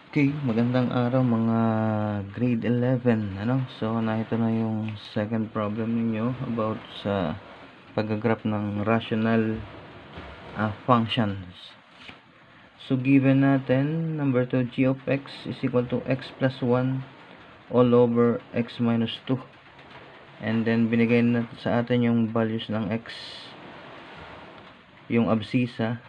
Okay, magandang araw mga grade 11, ano? So, ito na yung second problem ninyo about sa pag-graph ng rational functions. So, given natin, number 2, g of x is equal to x plus 1 all over x minus 2. And then, binigay na sa atin yung values ng x, yung abscissa,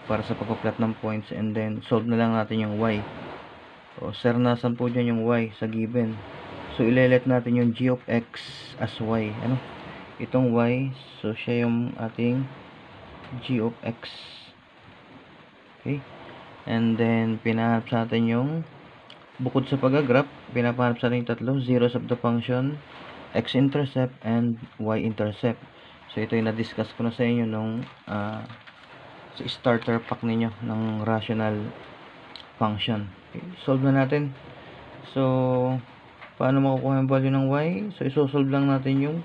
para sa pagpa-plot ng points. And then, solve na lang natin yung y. O, sir, nasan po dyan yung y sa given? So, ilelet natin yung g of x as y. Ano? Itong y, so siya yung ating g of x. Okay? And then, pinahanap sa atin yung, bukod sa pag-graph, pinapahanap sa atin yung tatlo, zeros of the function, x-intercept, and y-intercept. So, ito yung na-discuss ko na sa inyo nung sa starter pack ninyo ng rational function. Okay? Solve na natin. So, paano makukuha yung value ng y? So, isosolve lang natin yung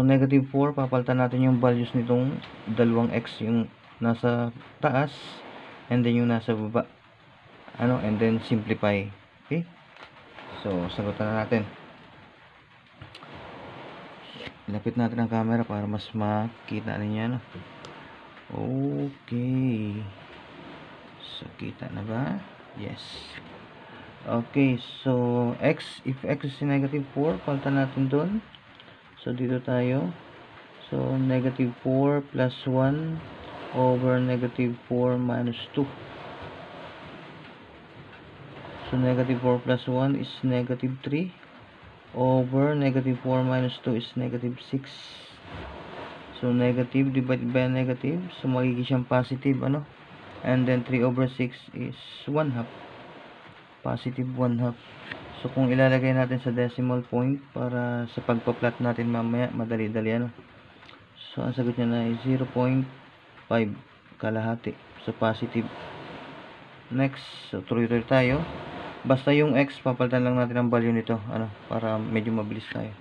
negative 4, papalitan natin yung values nitong dalawang x, yung nasa taas and then yung nasa baba. And then simplify. Okay? So, sagutan na natin. Lapit natin ang camera para mas makita ninyo, Okay. So, kita na ba? Yes. Okay, so if x is negative 4, palitan natin doon. So, dito tayo. So, negative 4 plus 1 over negative 4 minus 2. So, negative 4 plus 1 is negative 3 over negative 4 minus 2 is negative 6. So, negative divided by negative. So, magiging siyang positive, And then, 3 over 6 is 1 half. Positive 1 half. So, kung ilalagay natin sa decimal point para sa pagpa-plot natin mamaya, madali-dali, So, ang sagot niya na ay 0.5 kalahati. So, positive. Next, so tuloy-tuloy tayo. Basta yung x, papalitan lang natin ang value nito, para medyo mabilis tayo.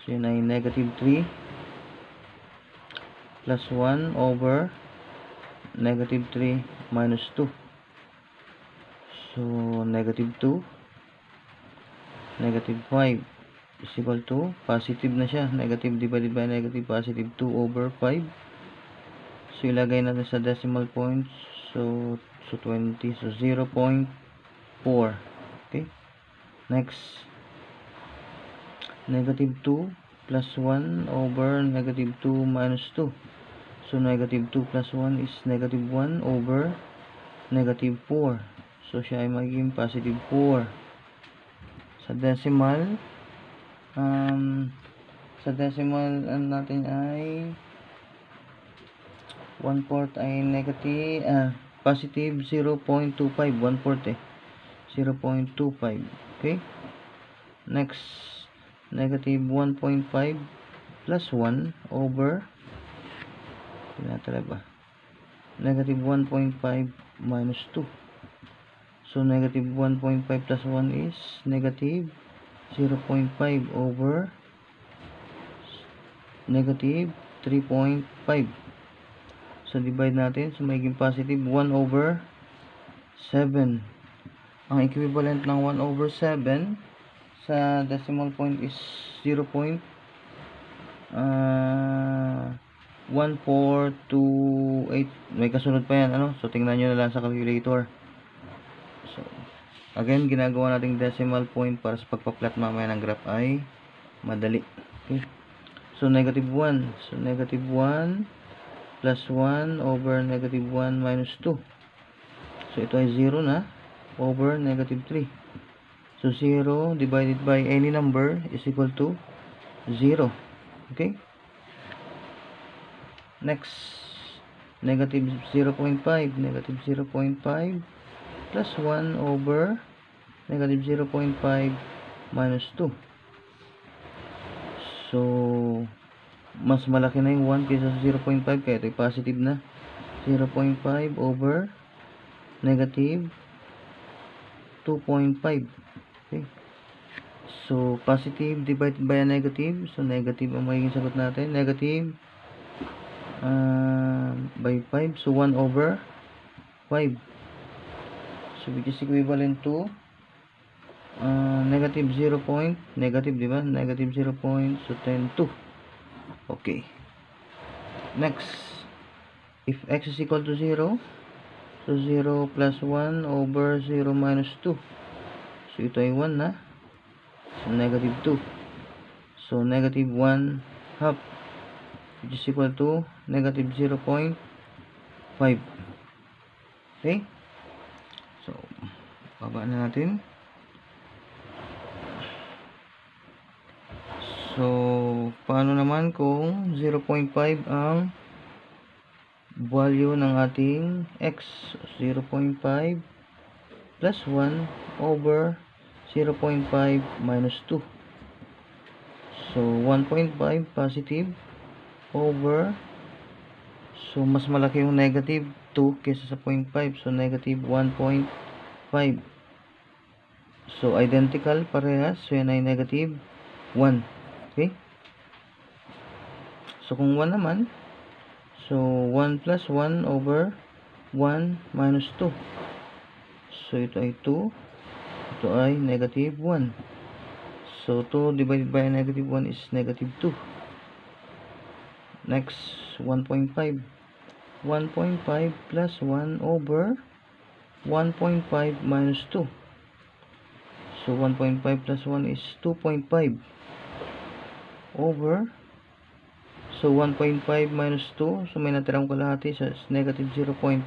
So, yun ay negative 3 plus 1 over negative 3 minus 2. So, negative 2, negative 5 is equal to, positive na siya, negative divided by negative, positive 2 over 5. So, ilagay natin sa decimal points. So 20. So, 0.4. Okay? Next, negative 2 plus 1 over negative 2 minus 2. So, negative 2 plus 1 is negative 1 over negative 4. So, siya ay magiging positive 4. Sa decimal, natin ay 1/4 ay negative, positive 0.25, 1/4 0.25. Okay? Next, negative 1.5 plus 1 over, negative 1.5 minus 2. So, negative 1.5 plus 1 is negative 0.5 over negative 3.5. So, divide natin. So, magiging positive 1 over 7. Ang equivalent ng 1 over 7 sa decimal point is 0.1428. May kasunod pa yan, So, tingnan nyo na lang sa calculator. So, again, ginagawa nating decimal point para sa pagpa-plot mamaya ng graph ay madali. Okay? So, negative 1. So, negative 1 plus 1 over negative 1 minus 2. So, ito ay 0 na over negative 3. So, 0 divided by any number is equal to 0. Okay? Next, negative 0.5. Negative 0.5 plus 1 over negative 0.5 minus 2. So, mas malaki na yung 1 kaysa sa 0.5, kaya ito ay positive na. 0.5 over negative 2.5. Okay? So, positive divided by a negative. So, negative ang magiging sagot natin. Negative by 5. So, 1 over 5. So, So which is equivalent to negative 0 point, negative, diba? Negative 0 point, so 10 2. Okay. Next, if x is equal to 0, so 0 plus 1 over 0 minus 2. So ito ay 1 na. So negative 2. So negative 1 half, which is equal to negative 0.5. Okay? So, baba na natin. So, paano naman kung 0.5 ang value ng ating x? 0.5 plus 1 over 0.5 minus 2. So, 1.5 positive over, so mas malaki yung negative 2 kaysa sa 0.5. So, negative 1.5. So, identical, parehas. So, yan ay negative 1. Okay? So, kung 1 naman, so 1 plus 1 over 1 minus 2. So, ito ay 2. Ito ay negative 1. So, 2 divided by negative 1 is negative 2. Next, 1.5. 1.5 plus 1 over 1.5 minus 2. So, 1.5 plus 1 is 2.5 over, so 1.5 minus 2, so may natirang kalahati, so it's negative 0.5.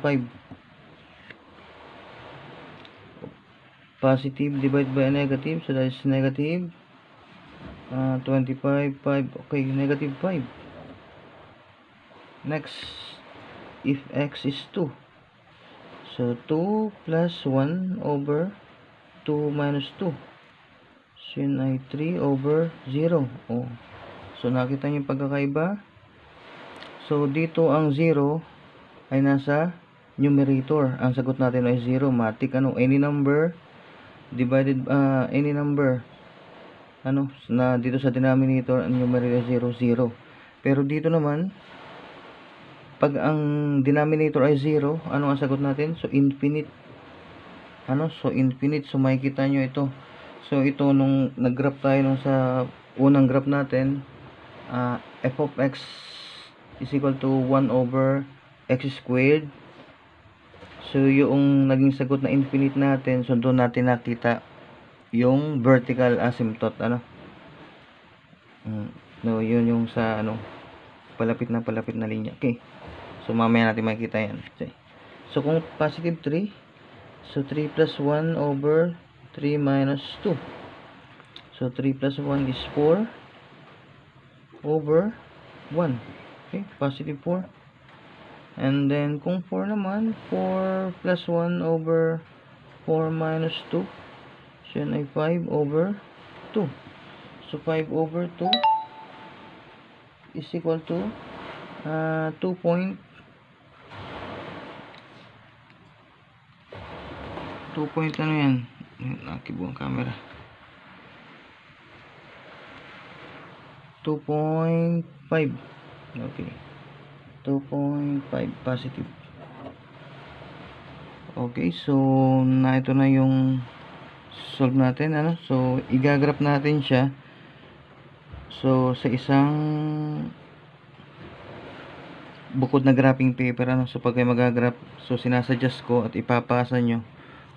Positive divided by a negative, so that is negative 25, 5, okay, negative 5. Next, if x is 2, so 2 plus 1 over 2 minus 2, so yun ay 3 over 0. Oh. So, nakita niyo yung pagkakaiba. So, dito ang 0 ay nasa numerator. Ang sagot natin ay 0. Matik, any number divided, any number, na dito sa denominator, ang numerator ay 0, 0. Pero dito naman, pag ang denominator ay 0, ano ang sagot natin? So, infinite. So, infinite. So, makikita nyo ito. So, ito, nung nag-graph tayo nung sa unang graph natin, f of x is equal to 1 over x squared. So, yung naging sagot na infinite natin, so doon natin nakita yung vertical asymptote, no, yun yung sa, palapit na linya. Okay. So, mamaya natin makikita yan. Okay. So, kung positive 3, so 3 plus 1 over 3 minus 2. So, 3 plus 1 is 4 over 1. Okay, positive 4. And then, kung 4 naman, 4 plus 1 over 4 minus 2. So, yan ay 5 over 2. So, 5 over 2 is equal to 2 point, ano yan? Nakibuang camera. 2.5. Okay. 2.5 positive. Okay, so ito na yung solve natin, So, igagraph natin siya. So, sa isang bukod na graphing paper, So, pag kayo magagraph, so sinasuggest ko at ipapasa nyo,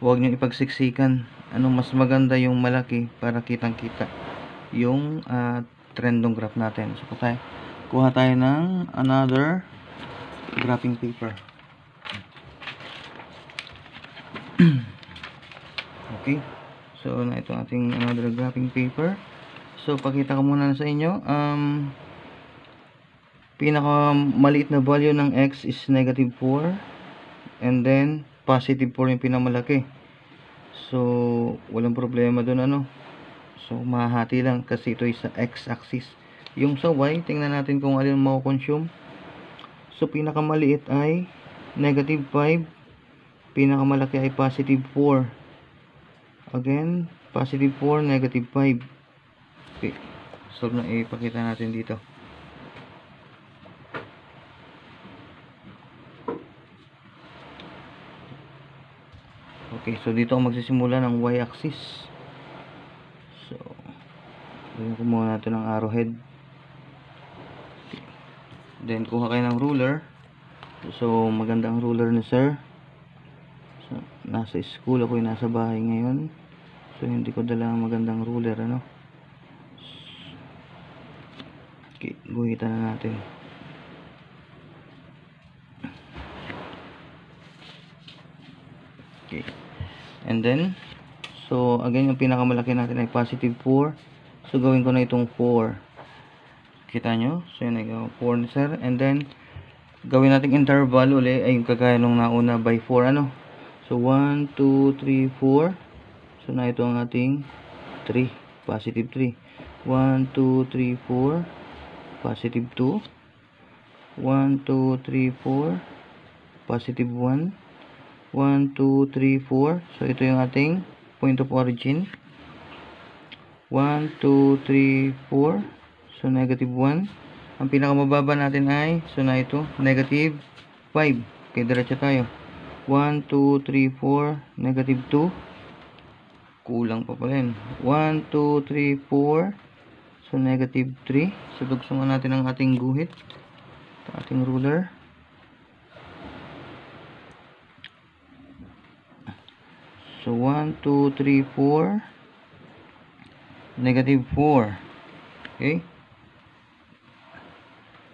huwag nyo ipagsiksikan. Mas maganda yung malaki para kitang-kita yung trend ng graph natin. So, kuha tayo ng another graphing paper. Okay. So, ito ating another graphing paper. So, pakita ko muna sa inyo. Pinaka maliit na value ng x is negative 4. And then, positive 4 yung pinamalaki. So, walang problema dun, So, mahati lang kasi ito ay sa x-axis. Yung sa y, tingnan natin kung alin mako-consume. So, pinakamaliit ay negative 5. Pinakamalaki ay positive 4. Again, positive 4, negative 5. Okay. Solve na ipakita natin dito. Okay, so dito ako magsisimula ng y-axis. So, gawin ko muna natin ng arrowhead. Then, kuha kayo ng ruler. So, maganda ang ruler ni sir. So, nasa school ako, nasa bahay ngayon. So, hindi ko dala ang magandang ruler, ano. Okay, guhitan na natin. Okay. And then, so, again, yung pinakamalaki natin ay positive 4. So, gawin ko na itong 4. Kita nyo? So, yun ay 4 ni sir. And then, gawin natin interval uli ay yung kagaya nung nauna by 4, ano. So, 1, 2, 3, 4. So, na ito ang ating 3. Positive 3. 1, 2, 3, 4. Positive 2. 1, 2, 3, 4. Positive 1. 1, 2, 3, 4. So, ito yung ating point of origin. 1, 2, 3, 4. So, negative 1. Ang pinakamababa natin ay, so na ito, negative 5. Okay, diretso tayo. 1, 2, 3, 4. Negative 2. Kulang pa pala yun. 1, 2, 3, 4. So, negative 3. So, dugsungan natin ang ating guhit. Ating ruler. So, 1, 2, 3, 4. Negative 4. Okay.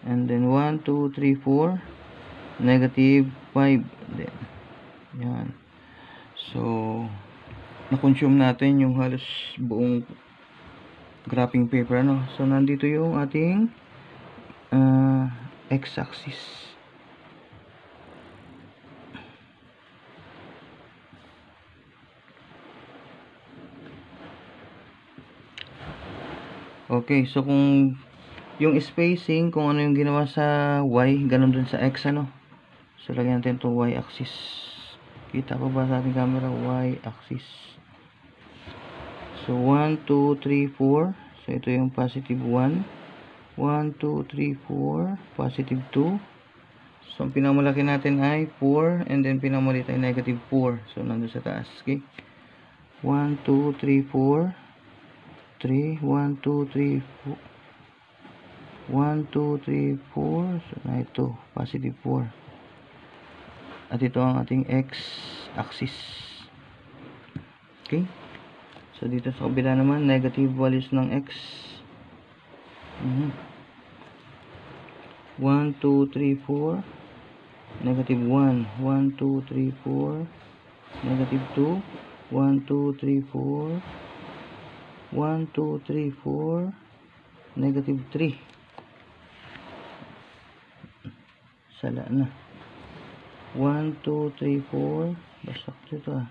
And then 1, 2, 3, 4. Negative 5. Then, yan. So, na-consume natin yung halos buong graphing paper, ano. So, nandito yung ating x-axis. Okay, so kung yung spacing, kung ano yung ginawa sa y, ganun dun sa x, ano. So, lagyan natin itong y-axis. Kita ko ba sa ating camera? Y-axis. So, 1, 2, 3, 4. So, ito yung positive 1. 1, 2, 3, 4. Positive 2. So, ang pinamalaki natin ay 4. And then, pinamalit ay negative 4. So, nandun sa taas. Okay? 1, 2, 3, 4. 3. 1, 2, 3, 4. 1, 2, 3, 4. So, na ito. Positive 4. At ito ang ating x-axis. Okay? So, dito sa kabila naman, negative values ng x. 1, 2, 3, 4. Negative 1. 1, 2, 3, 4. Negative 2. 1, 2, 3, 4. 1, 2, 3, 4. Negative 3. Sala na. 1, 2, 3, 4. Basak dito ah.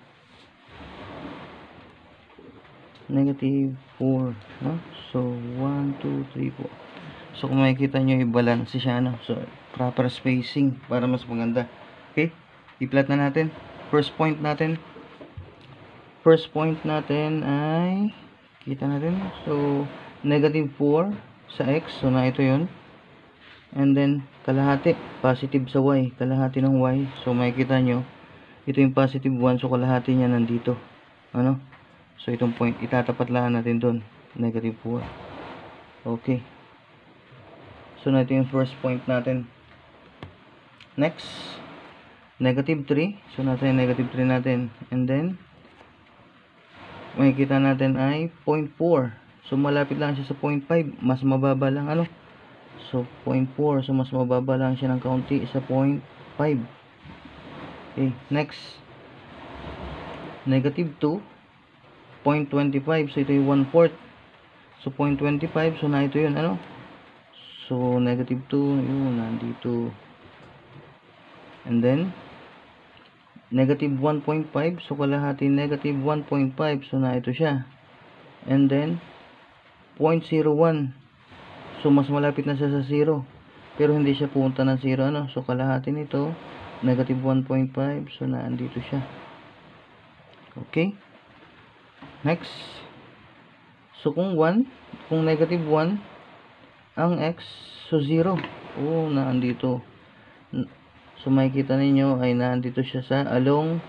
Negative 4. No? So, 1, 2, 3, 4. So, kung makikita nyo, i-balance siya. No? So, proper spacing para mas maganda. Okay? I-plot na natin. First point natin. First point natin ay, kita natin. So, negative 4 sa x. So, na ito yun. And then, kalahati, positive sa y, kalahati ng y. So, makikita nyo, ito yung positive 1, so kalahati niya nandito. Ano? So, itong point, itatapat lang natin doon. Negative 4. Okay. So, na ito yung first point natin. Next, negative 3. So, natin yung negative 3 natin. And then, makikita natin ay 0.4. So, malapit lang siya sa 0.5. Mas mababa lang, ano? So, 0.4. So, mas mababa lang siya ng kaunti sa 0.5. Okay, next. Negative 2. 0.25. So, ito yung 1/4. So, 0.25. So, na ito yun, ano? So, negative 2. Yun, nandito. And then, negative 1.5. So, kalahati negative 1.5. So, na ito siya. And then, 0.01. So, mas malapit na siya sa 0. Pero, hindi siya punta ng 0. Ano? So, kalahati nito, negative 1.5. So, naandito siya. Okay? Next. So, kung 1, kung negative 1, ang x, so 0. Oh, naandito. So, makikita ninyo ay naandito siya sa along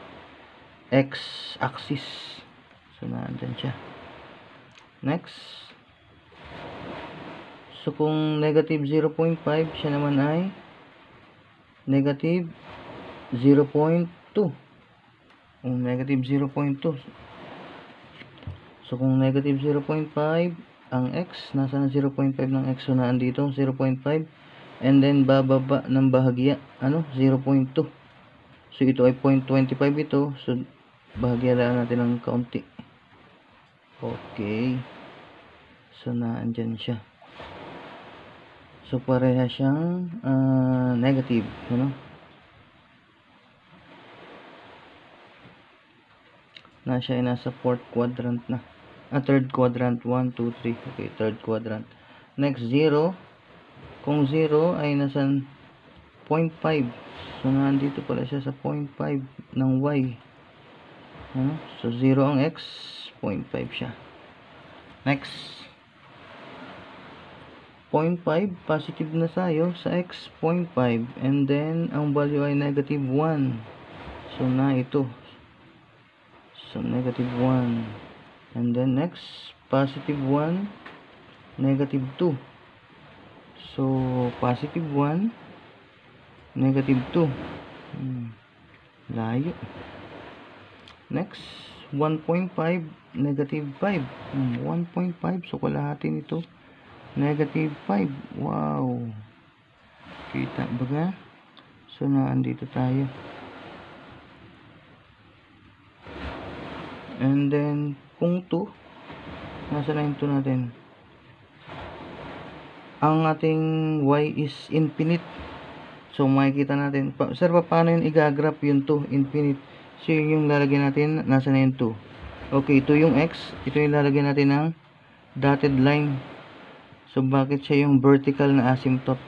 x-axis. So, nandyan siya. Next. So, kung negative 0.5, siya naman ay negative 0.2. Negative 0.2. So, kung negative 0.5 ang x, nasa na 0.5 ng x, so naandito 0.5, and then bababa ng bahagya, 0.2. So, ito ay 0.25 ito, so bahagya lang natin ng kaunti. Okay. So, naandyan siya. So, pareha siyang negative, siya ay nasa fourth quadrant na. Third quadrant, 1, 2, 3. Okay, third quadrant. Next, 0. Kung 0 ay nasa 0.5. So, nandito pala siya sa 0.5 ng y. So, 0 ang x, 0.5 siya. Next. 0.5, positive na tayo sa x, 0.5. And then, ang value ay negative 1. So, na ito. So, negative 1. And then next, positive 1, negative 2. So, positive 1, negative 2. Layo. Next, 1.5, negative 5. 1.5, so kalahati nito, negative 5. Wow. Kita ba ga? So, naandito tayo. And then, kung 2, nasa na yung 2 natin? Ang ating y is infinite. So, makikita natin. Sir, paano yun i-graph yung 2? Infinite. So, yung lalagyan natin, nasa na yung 2? Okay, ito yung x. Ito yung lalagyan natin ng dotted line. So, bakit siya yung vertical na asymptote?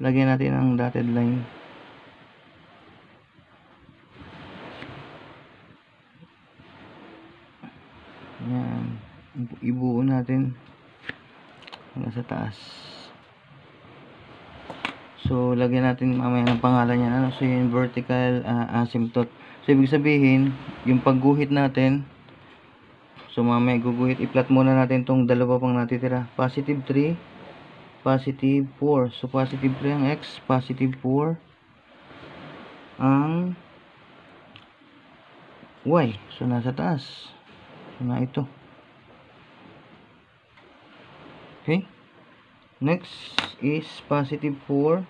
Lagyan natin ng dotted line. Yan. Ibuo natin hanggang sa taas. So, lagyan natin mamaya ng pangalan niya. So, yung vertical asymptote. So, ibig sabihin, yung pagguhit natin, so, mamaya guguhit, i-plot muna natin itong dalawa pang natitira. Positive 3, positive 4. So, positive 3 ang x, positive 4 ang y. So, nasa taas. So, na ito. Okay. Next is positive 4,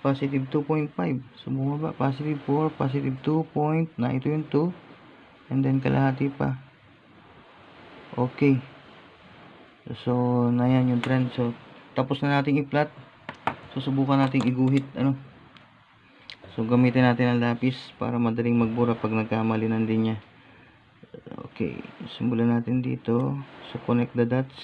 positive 2.5. So, bumaba. Positive 4, positive 2 point. Na ito yung 2. And then, kalahati pa. Okay. So, na yan yung trend. So, tapos na natin i-plot. So, subukan natin iguhit. So, gamitin natin ang lapis para madaling magbura pag nagkamali ng linya. Okay, simulan natin dito. So, connect the dots.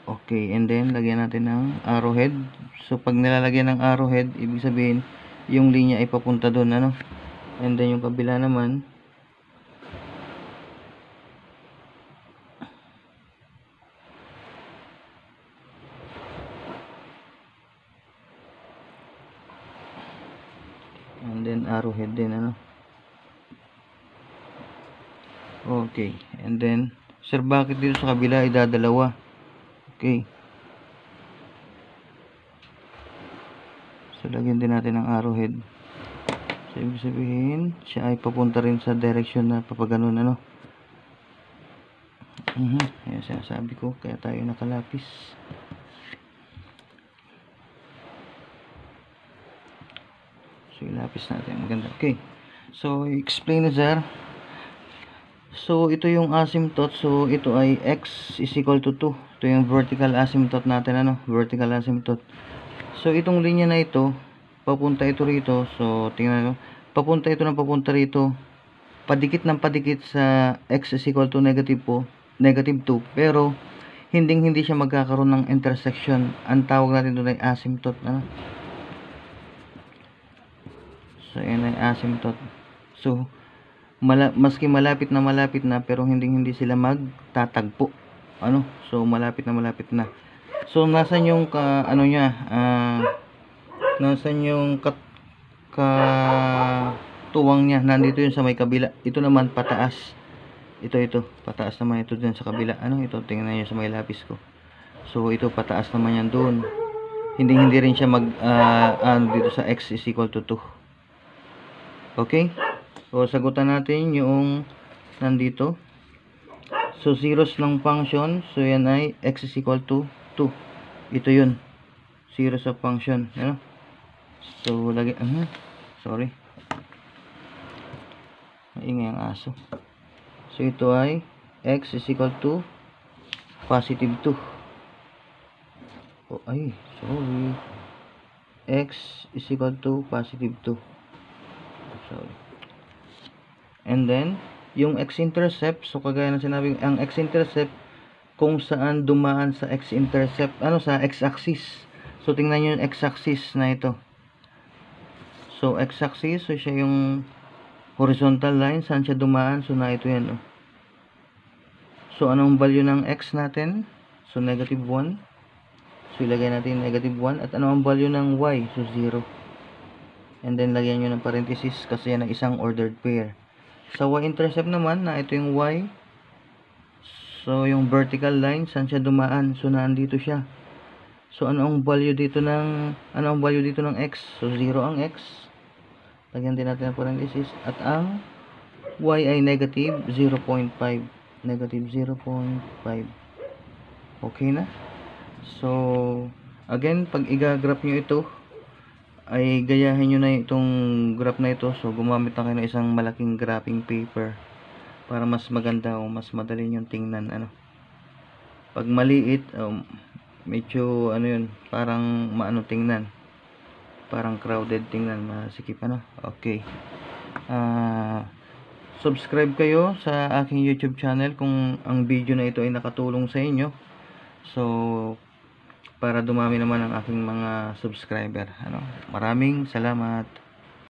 Okay, and then, lagyan natin ng arrowhead. So, pag nilalagyan ng arrowhead, ibig sabihin, yung linya ay papunta doon, And then, yung kabila naman, and then, arrowhead din, Okay, and then, sir, bakit dito sa kabila ay dadalawa? Okay. So, lagyan din natin ng arrowhead. So, ibig sabihin, siya ay papunta rin sa direction na papaganon, Ayan, sinasabi ko, kaya tayo nakalapis. So, ilapis natin. Maganda. Okay. So, explain na, sir. So, ito yung asymptote. So, ito ay x is equal to 2. Ito yung vertical asymptote natin, Vertical asymptote. So, itong linya na ito, papunta ito rito. So, tingnan nyo. Papunta ito ng papunta rito. Padikit ng padikit sa x is equal to negative 2. Pero, hindi siya magkakaroon ng intersection. Ang tawag natin doon ay asymptote, So, yan ay asymptote. So, maski malapit na pero hindi sila magtatagpo. So, malapit na. So, nasan yung Nasaan yung katuwang niya? Nandito yun sa may kabila. Ito naman pataas. Ito. Pataas naman ito dun sa kabila. Ano ito? Tingnan niyo sa may lapis ko. So, ito pataas naman yan dun. Hindi rin siya dito sa x is equal to 2. Okay? So, sagutan natin yung nandito. So, zeros ng function. So, yan ay x is equal to 2. Ito yun. Zeros of function. Ano? So, sorry. Maingay ang aso. So, ito ay x is equal to positive 2. Oh, ay, sorry. X is equal to positive 2. Sorry. And then, yung x-intercept, so kagaya ng sinabi, ang x-intercept, kung saan dumaan sa x-intercept, sa x-axis. So, tingnan nyo yung x-axis na ito. So, x-axis, so siya yung horizontal line, saan siya dumaan, so na ito yan. So, anong value ng x natin? So, negative 1. So, ilagay natin negative 1. At ano ang value ng y? So, 0. And then, lagyan nyo ng parenthesis kasi yan ang isang ordered pair. Sa y-intercept naman, na ito yung y. So, yung vertical line, saan siya dumaan? So, nandito siya. So, ano ang value dito ng x? So, 0 ang x. Lagyan din natin ng parenthesis. At ang y ay negative 0.5. Negative 0.5. Okay na? So, again, pag i-graph nyo ito, ay gayahin nyo na itong graph na ito. So, gumamit na kayo ng isang malaking graphing paper para mas maganda o mas madali nyo tingnan. Pag maliit, medyo parang maano tingnan. Parang crowded tingnan, masikip Okay. Subscribe kayo sa aking YouTube channel kung ang video na ito ay nakatulong sa inyo. So, para dumami naman ang aking mga subscriber. Maraming salamat.